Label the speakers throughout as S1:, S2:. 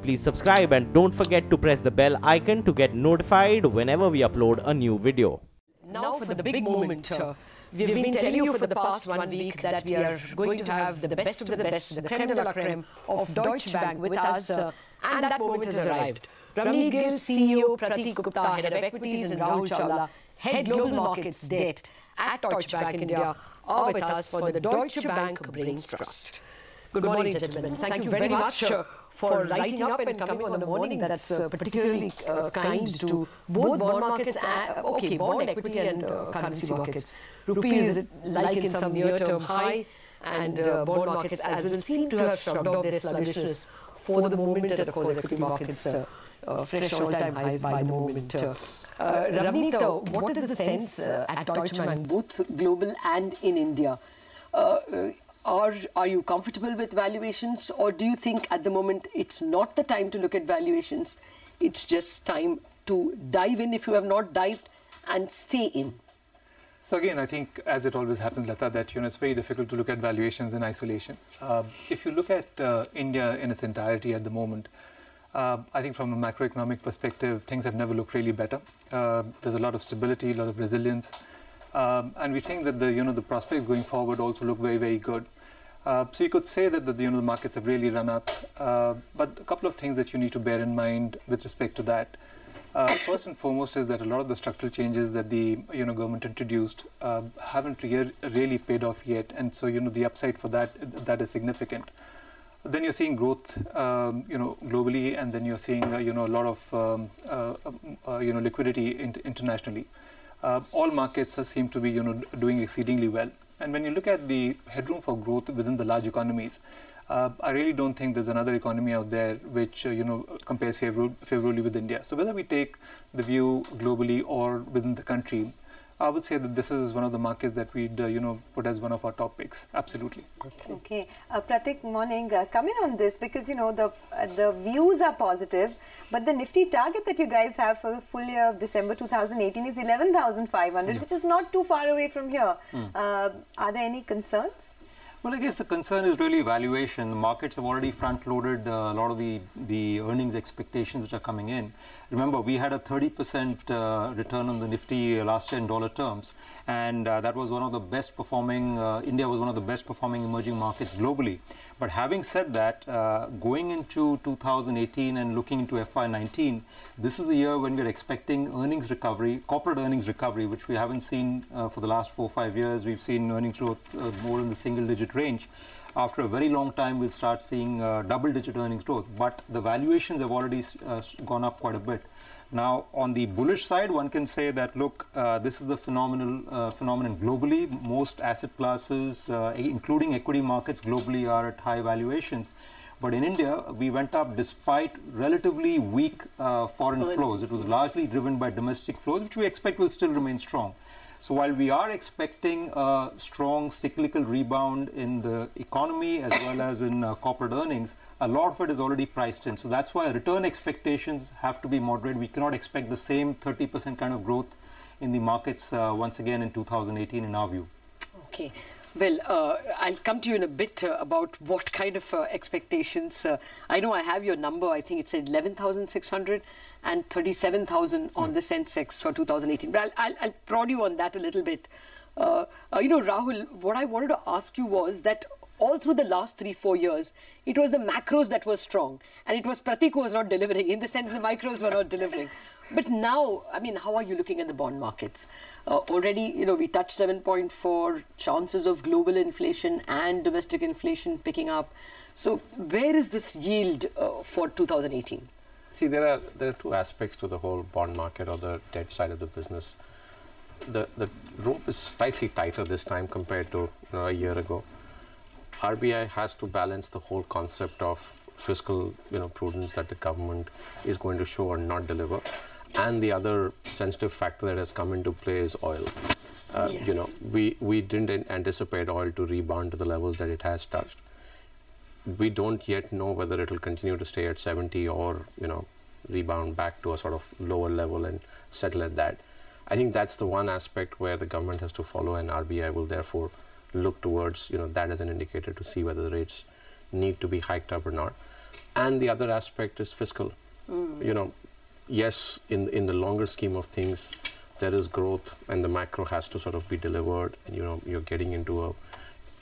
S1: please subscribe and don't forget to press the bell icon to get notified whenever we upload a new video.
S2: Now for the big moment. We've been telling you for the past 1 week that we are going to have the best of the best, the creme de la creme of Deutsche Bank with us, and that moment has arrived. Ravneet Gill, CEO, Pratik Gupta, Head of Equities and Rahul Chawla, Head Global Markets Debt at Deutsche Bank India, are with us for the Deutsche Bank Brings Trust. Good morning, gentlemen. Thank you very much for lighting up and coming on a morning that's particularly kind to both bond markets, bond equity and currency markets. Rupee is like in some near-term high, and bond markets as well seem to have shrugged off their sluggishness for the moment, and of course equity markets fresh all-time highs by the moment. Ravneet, what is the sense at Deutsche Bank, both global and in India? Are you comfortable with valuations, or do you think at the moment it's not the time to look at valuations, it's just time to dive in if you have not dived and stay in?
S3: So again, I think as it always happens, Lata, that it's very difficult to look at valuations in isolation. If you look at India in its entirety at the moment, I think from a macroeconomic perspective, things have never looked really better. There's a lot of stability, a lot of resilience, and we think that the prospects going forward also look very, very good. So you could say that the markets have really run up, but a couple of things that you need to bear in mind with respect to that. First and foremost is that a lot of the structural changes that the government introduced haven't really paid off yet, and so the upside for that is significant. Then you're seeing growth, globally, and then you're seeing a lot of liquidity internationally. All markets seem to be doing exceedingly well. And when you look at the headroom for growth within the large economies, I really don't think there's another economy out there which compares favorably with India. So whether we take the view globally or within the country, I would say that this is one of the markets that we'd put as one of our top picks. Absolutely.
S4: Okay. Pratik, morning. Come in on this because the views are positive, but the Nifty target that you guys have for the full year of December 2018 is 11,500, which is not too far away from here. Are there any concerns?
S5: Well, I guess the concern is really valuation. The markets have already front-loaded a lot of the earnings expectations which are coming in. Remember, we had a 30% return on the Nifty last year in dollar terms, and that was one of the best performing, India was one of the best performing emerging markets globally. But having said that, going into 2018 and looking into FY19, this is the year when we're expecting earnings recovery, corporate earnings recovery, which we haven't seen for the last 4 or 5 years. We've seen earnings growth more in the single-digit range. After a very long time, we'll start seeing double-digit earnings growth. But the valuations have already gone up quite a bit. Now, on the bullish side, one can say that, look, this is the phenomenon globally. Most asset classes, including equity markets globally, are at high valuations. But in India, we went up despite relatively weak foreign flows. It was largely driven by domestic flows, which we expect will still remain strong. So while we are expecting a strong cyclical rebound in the economy as well as in corporate earnings, a lot of it is already priced in. So that's why return expectations have to be moderate. We cannot expect the same 30% kind of growth in the markets once again in 2018 in our view. Okay.
S2: Well, I'll come to you in a bit about what kind of expectations. I know I have your number. I think it's 11,600 and 37,000 on the Sensex for 2018. But I'll prod you on that a little bit. Rahul, what I wanted to ask you was that all through the last 3-4 years, it was the macros that were strong, and it was Pratik who was not delivering. In the sense, the micros were not delivering. But now, I mean, how are you looking at the bond markets? Already, we touched 7.4, chances of global inflation and domestic inflation picking up. So where is this yield for 2018?
S6: See, there are two aspects to the whole bond market or the debt side of the business. The rope is slightly tighter this time compared to a year ago. RBI has to balance the whole concept of fiscal prudence that the government is going to show or not deliver, and the other sensitive factor that has come into play is oil. Yes. We didn't anticipate oil to rebound to the levels that it has touched. We don't yet know whether it will continue to stay at 70 or rebound back to a sort of lower level and settle at that. I think that's the one aspect where the government has to follow, and RBI will therefore look towards that as an indicator to see whether the rates need to be hiked up or not. And the other aspect is fiscal. You know, yes, in the longer scheme of things, there is growth, and the macro has to sort of be delivered. And you know, you're getting into a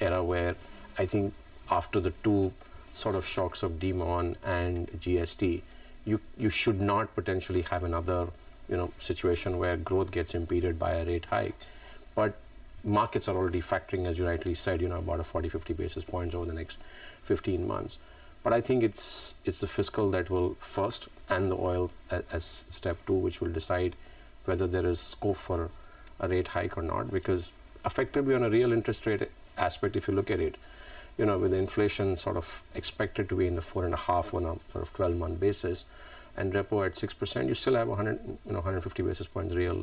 S6: era where I think after the two sort of shocks of demon and GST, you should not potentially have another, you know, situation where growth gets impeded by a rate hike. But markets are already factoring, as you rightly said, you know, about a 40-50 basis points over the next 15 months. But I think it's the fiscal that will first, and the oil as step two, which will decide whether there is scope for a rate hike or not. Because effectively on a real interest rate aspect, if you look at it, you know, with the inflation sort of expected to be in the 4.5 on a sort of 12-month basis, and repo at 6%, you still have 150 basis points real,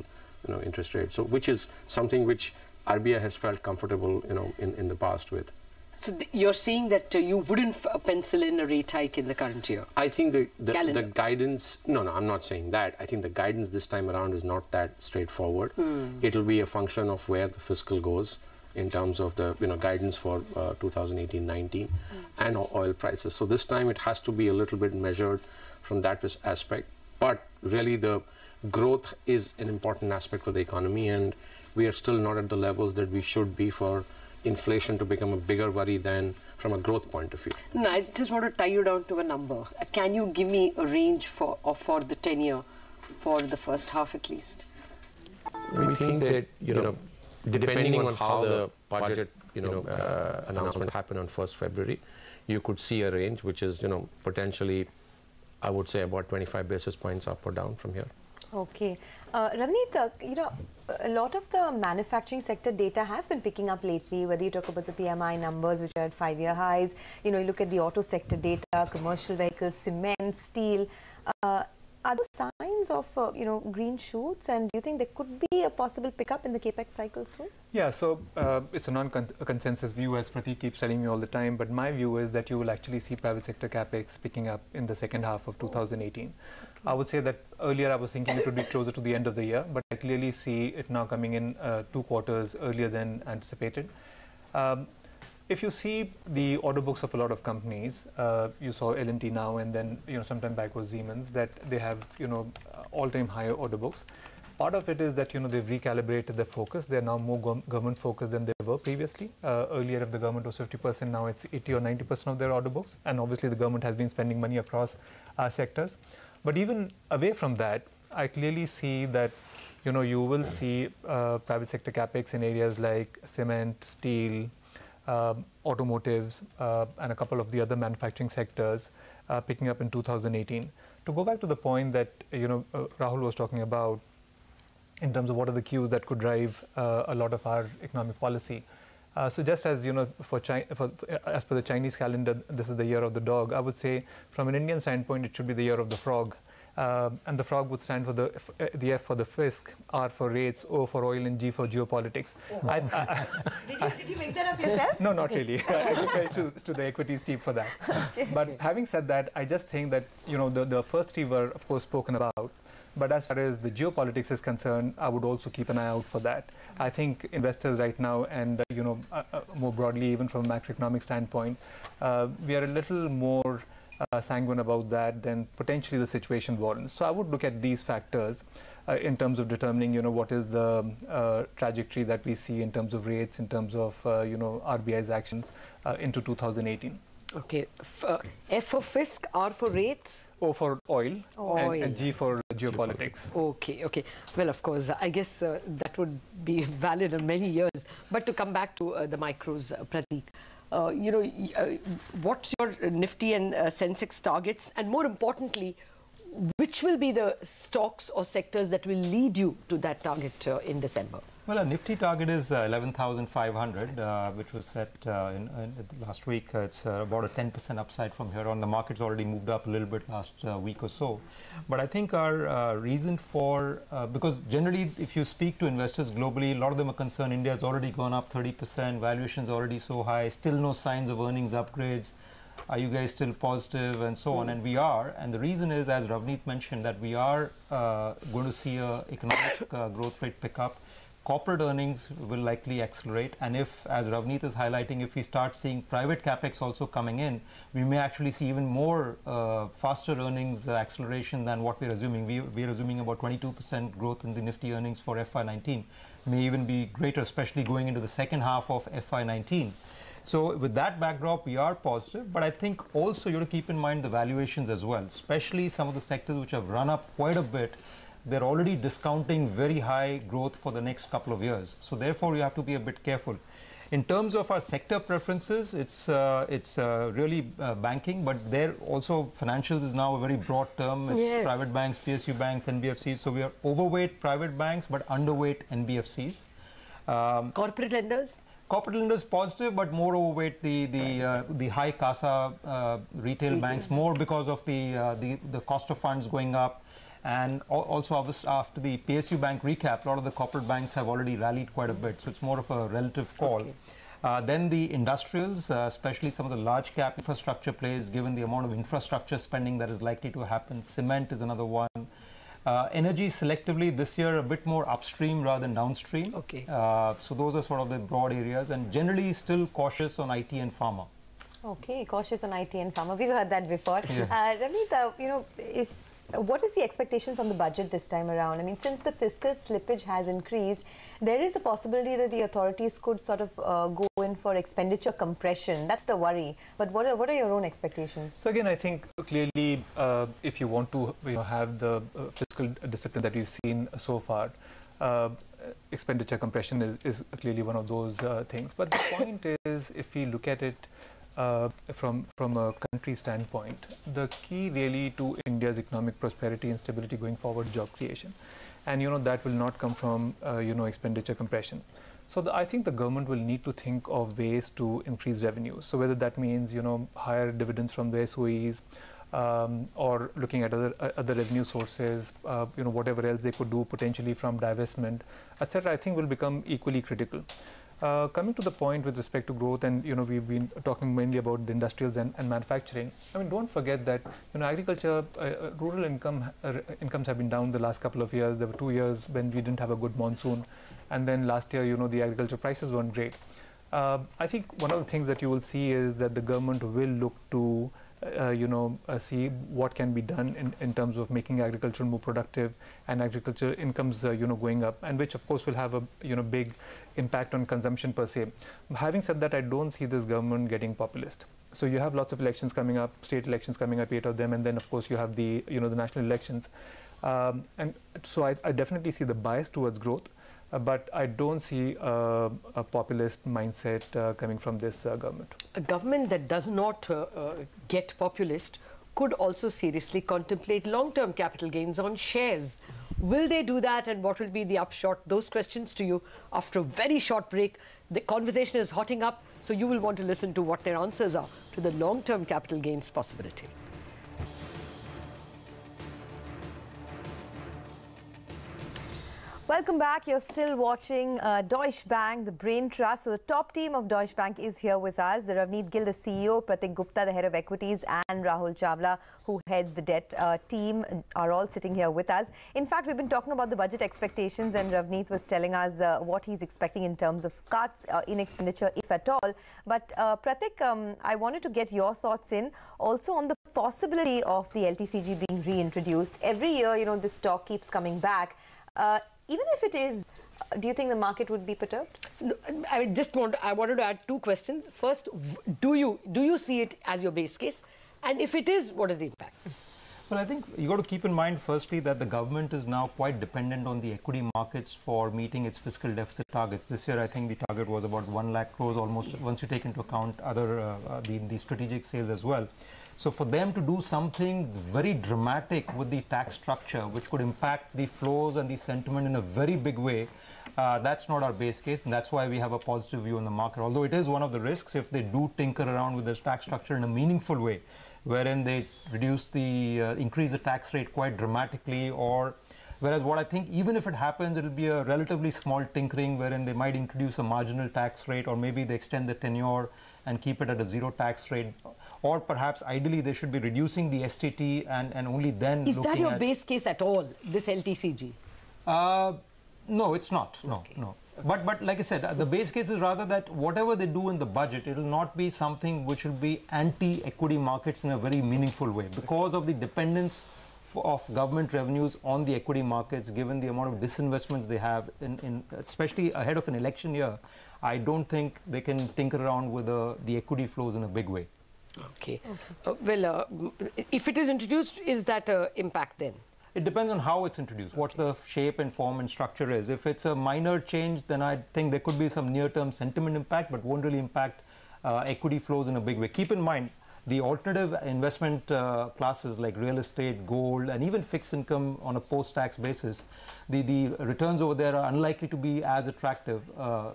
S6: you know, interest rate. So which is something which RBI has felt comfortable, you know, in the past with.
S2: So you're saying that you wouldn't pencil in a rate hike in the current year?
S6: I think the guidance, no, I'm not saying that. I think the guidance this time around is not that straightforward. It'll be a function of where the fiscal goes in terms of the, you know, guidance for 2018-19 and oil prices. So this time it has to be a little bit measured from that aspect. But really the growth is an important aspect for the economy, and we are still not at the levels that we should be for inflation to become a bigger worry than from a growth point of view.
S2: No, I just want to tie you down to a number. Can you give me a range for the 10-year for the first half at least?
S6: We think that, you know, depending on how the budget, you know, announcement happened on 1st February, you could see a range which is, you know, potentially, I would say about 25 basis points up or down from here.
S4: Okay. Ravneet, you know, a lot of the manufacturing sector data has been picking up lately, whether you talk about the PMI numbers, which are at 5-year highs, you know, you look at the auto sector data, commercial vehicles, cement, steel. Are there signs of, you know, green shoots, and do you think there could be a possible pickup in the Capex cycle soon?
S3: Yeah, so it's a non-consensus view, as Pratik keeps telling me all the time, but my view is that you will actually see private sector Capex picking up in the second half of 2018. Okay. I would say that earlier I was thinking it would be closer to the end of the year, but I clearly see it now coming in 2 quarters earlier than anticipated. If you see the order books of a lot of companies, you saw L&T now, and then, you know, sometime back was Siemens, that they have, you know, all-time higher order books. Part of it is that, you know, they've recalibrated their focus. They're now more government focused than they were previously. Earlier, if the government was 50%, now it's 80 or 90% of their order books. And obviously, the government has been spending money across sectors. But even away from that, I clearly see that, you know, you will see private sector Capex in areas like cement, steel, automotives, and a couple of the other manufacturing sectors picking up in 2018. To go back to the point that, you know, Rahul was talking about in terms of what are the cues that could drive a lot of our economic policy. So just as, you know, as per the Chinese calendar, this is the year of the dog. I would say from an Indian standpoint, it should be the year of the frog. And the frog would stand for the F for the Fisc, R for rates, O for oil, and G for geopolitics.
S4: Did you make that up yourself?
S3: No, not really. I refer to the equities team for that. Okay. But having said that, I just think that, you know, the first 3 were, of course, spoken about. But as far as the geopolitics is concerned, I would also keep an eye out for that. I think investors right now, and you know, more broadly, even from a macroeconomic standpoint, we are a little more sanguine about that than potentially the situation warrants. So I would look at these factors in terms of determining, you know, what is the trajectory that we see in terms of rates, in terms of, you know, RBI's actions into 2018.
S2: Okay. F for Fisc, R for rates?
S3: O for oil, and G for geopolitics.
S2: Okay, okay. Well, of course, I guess that would be valid in many years. But to come back to the micros, Pratik, you know, what's your Nifty and Sensex targets? And more importantly, which will be the stocks or sectors that will lead you to that target in December?
S5: Well, our Nifty target is 11,500, which was set last week. It's about a 10% upside from here on. The market's already moved up a little bit last week or so. But I think our reason for, because generally if you speak to investors globally, a lot of them are concerned India has already gone up 30%, valuation's already so high, still no signs of earnings upgrades. Are you guys still positive, and so on? And we are. And the reason is, as Ravneet mentioned, that we are going to see an economic growth rate pick up. corporate earnings will likely accelerate, and if, as Ravneet is highlighting, if we start seeing private capex also coming in, we may actually see even more faster earnings acceleration than what we're assuming. We're assuming about 22% growth in the Nifty earnings for FY19, may even be greater, especially going into the second half of FY19. So with that backdrop, we are positive, but I think also you have to keep in mind the valuations as well, especially some of the sectors which have run up quite a bit. They're already discounting very high growth for the next couple of years. So therefore, you have to be a bit careful. In terms of our sector preferences, it's really banking, but there also financials is now a very broad term. It's private banks, PSU banks, NBFCs. So we are overweight private banks, but underweight NBFCs.
S2: Corporate lenders?
S5: Corporate lenders positive, but more overweight the high CASA retail banks, more because of the cost of funds going up. And also, after the PSU bank recap, a lot of the corporate banks have already rallied quite a bit. So it's more of a relative call. Okay. Then the industrials, especially some of the large cap infrastructure plays, given the amount of infrastructure spending that is likely to happen. Cement is another one. Energy selectively this year a bit more upstream rather than downstream. Okay. So those are sort of the broad areas, and generally still cautious on IT and pharma.
S4: Okay, cautious on IT and pharma. We've heard that before. Yeah. Ravneet, what is the expectation from the budget this time around? I mean, since the fiscal slippage has increased, there is a possibility that the authorities could sort of go in for expenditure compression. That's the worry. But what are your own expectations?
S3: So again, I think clearly, if you want to have the fiscal discipline that we've seen so far, expenditure compression is clearly one of those things. But the point is, if we look at it from a country standpoint, the key really to India's economic prosperity and stability going forward, job creation, and that will not come from expenditure compression. So I think the government will need to think of ways to increase revenues. So whether that means higher dividends from the SOEs, or looking at other revenue sources, whatever else they could do potentially from divestment, etc., I think will become equally critical. Coming to the point with respect to growth, and we've been talking mainly about the industrials and manufacturing. I mean, don't forget that agriculture, rural incomes have been down the last couple of years. There were 2 years when we didn't have a good monsoon, and then last year, the agriculture prices weren't great. I think one of the things that you will see is that the government will look to see what can be done in terms of making agriculture more productive and agriculture incomes going up, and which of course will have a big impact on consumption per se. Having said that, I don't see this government getting populist. So you have lots of elections coming up, state elections coming up, 8 of them, and then of course you have the the national elections, and so I definitely see the bias towards growth. But I don't see a populist mindset coming from this government.
S2: A government that does not get populist could also seriously contemplate long-term capital gains on shares. Will they do that, and what will be the upshot? Those questions to you after a very short break. The conversation is hotting up, so you will want to listen to what their answers are to the long-term capital gains possibility.
S4: Welcome back. You're still watching Deutsche Bank, the brain trust. So the top team of Deutsche Bank is here with us. Ravneet Gill, the CEO, Pratik Gupta, the head of equities, and Rahul Chawla, who heads the debt team, are all sitting here with us. In fact, we've been talking about the budget expectations, and Ravneet was telling us what he's expecting in terms of cuts in expenditure, if at all. But Pratik, I wanted to get your thoughts in also on the possibility of the LTCG being reintroduced. Every year, this talk keeps coming back. Even if it is, do you think the market would be perturbed?
S2: No, I wanted to add two questions. First, do you see it as your base case? And if it is, what is the impact?
S5: Well, I think you got to keep in mind, firstly, that the government is now quite dependent on the equity markets for meeting its fiscal deficit targets. This year, I think the target was about 1 lakh crores almost, once you take into account other the strategic sales as well. So for them to do something very dramatic with the tax structure, which could impact the flows and the sentiment in a very big way, that's not our base case, and that's why we have a positive view on the market. Although it is one of the risks if they do tinker around with this tax structure in a meaningful way, wherein they reduce the increase the tax rate quite dramatically, or whereas what I think, even if it happens, it will be a relatively small tinkering wherein they might introduce a marginal tax rate, or maybe they extend the tenure and keep it at a zero tax rate, or perhaps ideally they should be reducing the STT and only then
S2: is that your base case at all, this LTCG?
S5: No, it's not. No,
S2: Okay.
S5: no. But like I said, the base case is rather that whatever they do in the budget, it will not be something which will be anti-equity markets in a very meaningful way because of the dependence of government revenues on the equity markets, given the amount of disinvestments they have, especially ahead of an election year. I don't think they can tinker around with the equity flows in a big way.
S2: Okay. If it is introduced, is that impact then?
S5: It depends on how it's introduced, what the shape and form and structure is. If it's a minor change, then I think there could be some near-term sentiment impact, but won't really impact equity flows in a big way. Keep in mind, the alternative investment classes like real estate, gold, and even fixed income on a post-tax basis, the returns over there are unlikely to be as attractive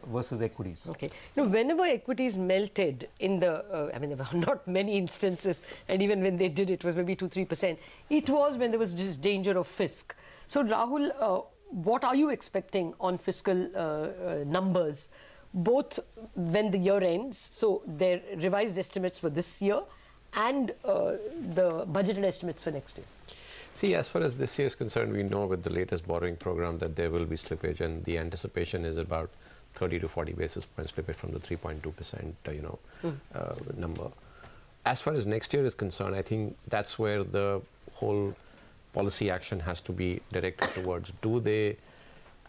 S5: versus equities.
S2: Okay. Now, whenever equities melted in the, I mean, there were not many instances, and even when they did, it was maybe 2-3%. It was when there was just danger of fisc. So, Rahul, what are you expecting on fiscal numbers, both when the year ends, so their revised estimates for this year, and the budgeted estimates for next year?
S6: See, as far as this year is concerned, we know with the latest borrowing program that there will be slippage, and the anticipation is about 30 to 40 basis points slippage from the 3.2% number. As far as next year is concerned, I think that's where the whole policy action has to be directed towards. Do they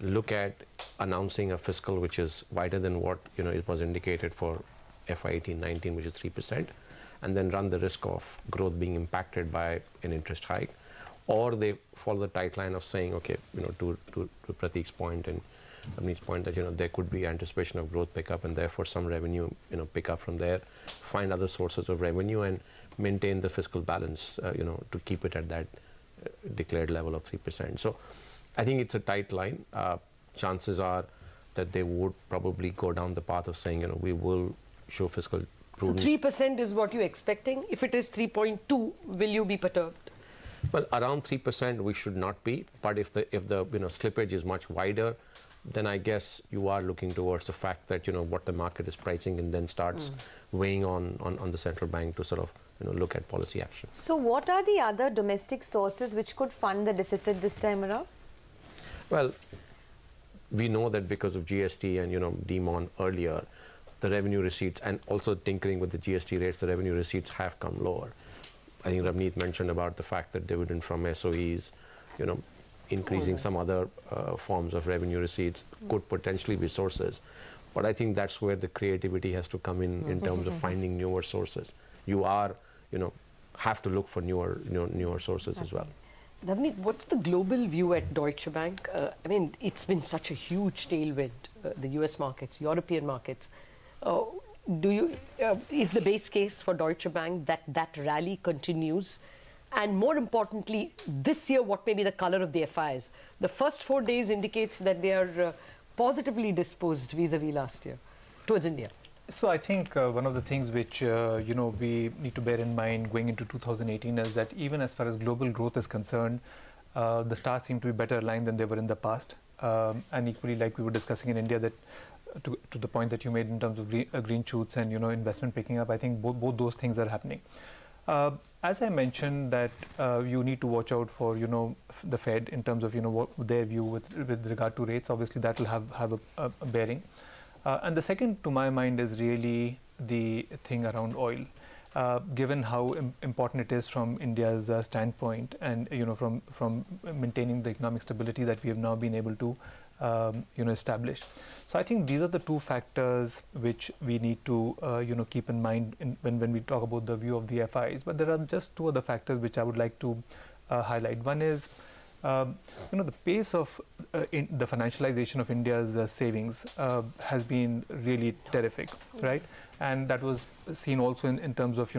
S6: look at announcing a fiscal which is wider than what it was indicated for FY 18-19, which is 3%, and then run the risk of growth being impacted by an interest hike, or they follow the tight line of saying, okay, to Pratik's point and Ravneet's point that there could be anticipation of growth pickup and therefore some revenue pick up from there, find other sources of revenue and maintain the fiscal balance to keep it at that declared level of 3%. So I think it's a tight line. Chances are that they would probably go down the path of saying we will show fiscal prudence.
S2: So 3% is what you're expecting. If it is 3.2, will you be perturbed?
S6: Well, around 3% we should not be, but if the slippage is much wider, then I guess you are looking towards the fact that what the market is pricing and then starts weighing on the central bank to sort of look at policy action.
S4: So what are the other domestic sources which could fund the deficit this time around?
S6: Well, we know that because of GST and demon earlier, the revenue receipts and also tinkering with the GST rates, the revenue receipts have come lower. I think Ravneet mentioned about the fact that dividend from SOEs, increasing some other forms of revenue receipts could potentially be sources. But I think that's where the creativity has to come in terms of finding newer sources. You are, have to look for newer sources as well.
S2: Ravneet, what's the global view at Deutsche Bank? I mean, it's been such a huge tailwind, the US markets, European markets. Is the base case for Deutsche Bank that rally continues? And more importantly, this year, what may be the color of the FIs? The first 4 days indicates that they are positively disposed vis-a-vis last year towards India.
S3: So I think one of the things which we need to bear in mind going into 2018 is that even as far as global growth is concerned, the stars seem to be better aligned than they were in the past. And equally, like we were discussing in India, that to the point that you made in terms of green shoots and investment picking up, I think both those things are happening. As I mentioned, that you need to watch out for the Fed in terms of what their view with regard to rates. Obviously, that will have a bearing. And the second, to my mind, is really the thing around oil. Given how important it is from India's standpoint, and from maintaining the economic stability that we have now been able to establish. So I think these are the two factors which we need to keep in mind when we talk about the view of the FIs. But there are just two other factors which I would like to highlight. One is the pace of the financialization of India's savings has been really terrific, right? And that was seen also in terms of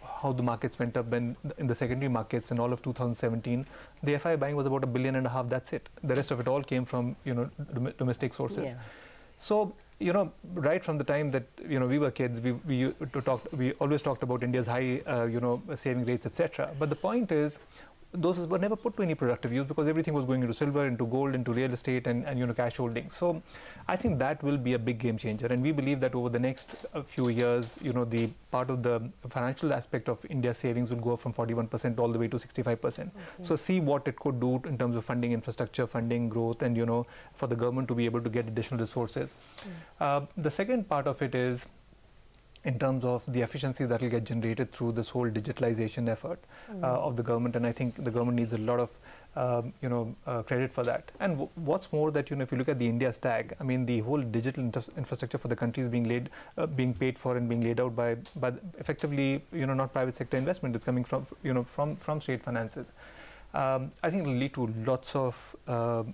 S3: how the markets went up when in the secondary markets in all of 2017, the FI buying was about $1.5 billion. That's it. The rest of it all came from domestic sources. Yeah. So right from the time that we were kids, we always talked about India's high saving rates, etc. But the point is, those were never put to any productive use because everything was going into silver, into gold, into real estate, and cash holding. So I think that will be a big game changer, and we believe that over the next few years, the part of the financial aspect of India's savings will go from 41% all the way to 65%. So see what it could do in terms of funding infrastructure, funding growth, and for the government to be able to get additional resources. The second part of it is in terms of the efficiency that will get generated through this whole digitalization effort of the government, and I think the government needs a lot of credit for that. And what's more that if you look at the India stack, I mean the whole digital infrastructure for the country is being paid for and being laid out by effectively not private sector investment. It's coming from from state finances. I think it will lead to lots of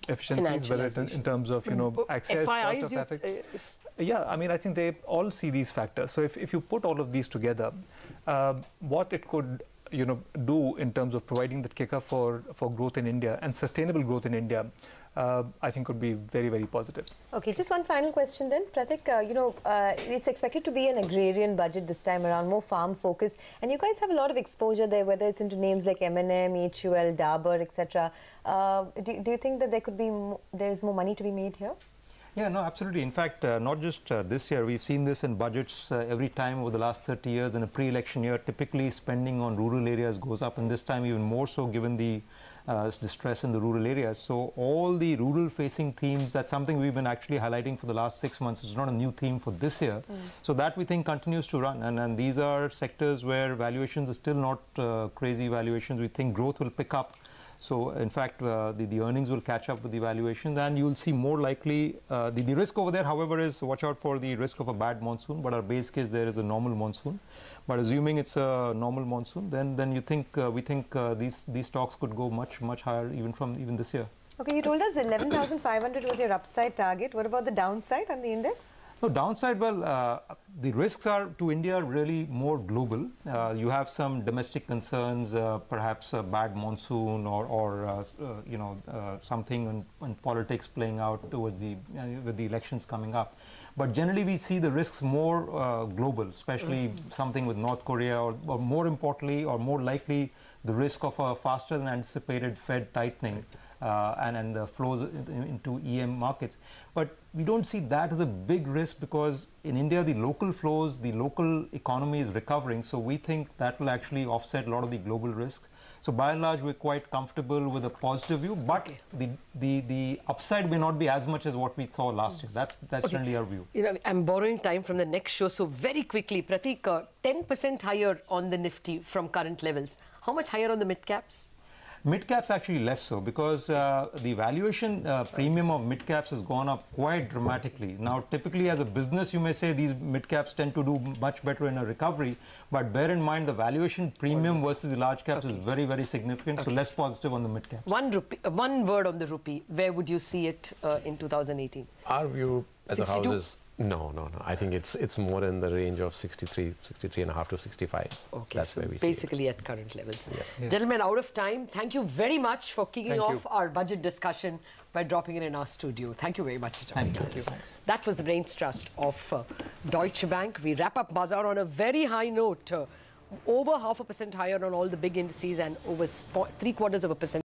S3: efficiencies, whether it's in terms of access, cost of effect. Yeah, I mean I think they all see these factors. So if you put all of these together, what it could do in terms of providing the kicker for growth in India and sustainable growth in India, I think could be very, very positive.
S4: Okay, just one final question then. Pratik, it's expected to be an agrarian budget this time around, more farm focused, and you guys have a lot of exposure there, whether it's into names like M&M, HUL, Dabur, etc. Do you think that there's more money to be made here?
S5: Yeah, no, absolutely. In fact, not just this year, we've seen this in budgets every time over the last 30 years. In a pre-election year, typically spending on rural areas goes up, and this time even more so given the distress in the rural areas. So all the rural-facing themes, that's something we've been actually highlighting for the last 6 months. It's not a new theme for this year. So that we think continues to run. And these are sectors where valuations are still not crazy valuations. We think growth will pick up. So, in fact, the earnings will catch up with the valuations, and you'll see more likely the risk over there, however, is watch out for the risk of a bad monsoon. But our base case there is a normal monsoon. But assuming it's a normal monsoon, then we think these stocks could go much higher even this year.
S4: Okay, you told us 11,500 was your upside target. What about the downside on the index?
S5: No, downside, well, the risks are to India really more global. You have some domestic concerns, perhaps a bad monsoon or something in politics playing out towards with the elections coming up. But generally we see the risks more global, especially something with North Korea or more importantly or more likely the risk of a faster than anticipated Fed tightening and the flows into EM markets. But we don't see that as a big risk because in India the local flows, the local economy is recovering, so we think that will actually offset a lot of the global risks. So by and large we're quite comfortable with a positive view, but the upside may not be as much as what we saw last year. That's generally our view.
S2: I'm borrowing time from the next show, so very quickly, Pratik, 10% higher on the Nifty from current levels. How much higher on the mid caps?
S5: Mid caps actually less so because the valuation premium of mid caps has gone up quite dramatically. Now, typically as a business, you may say these mid caps tend to do much better in a recovery, but bear in mind the valuation premium versus the large caps is very, very significant. So less positive on the mid caps.
S2: One word on the rupee. Where would you see it in 2018?
S6: Our view as a
S2: 62?
S6: house is no. I think it's more in the range of 63.5 to 65.
S2: Okay,
S6: that's
S2: so
S6: where we
S2: basically
S6: see
S2: at current levels.
S6: Yes.
S2: Yeah. Gentlemen, out of time. Thank you very much for kicking off our budget discussion by dropping in our studio. Thank you very much for joining us.
S5: Thanks.
S2: That was the brains trust of Deutsche Bank. We wrap up Bazaar on a very high note. Over 0.5% higher on all the big indices and over 0.75%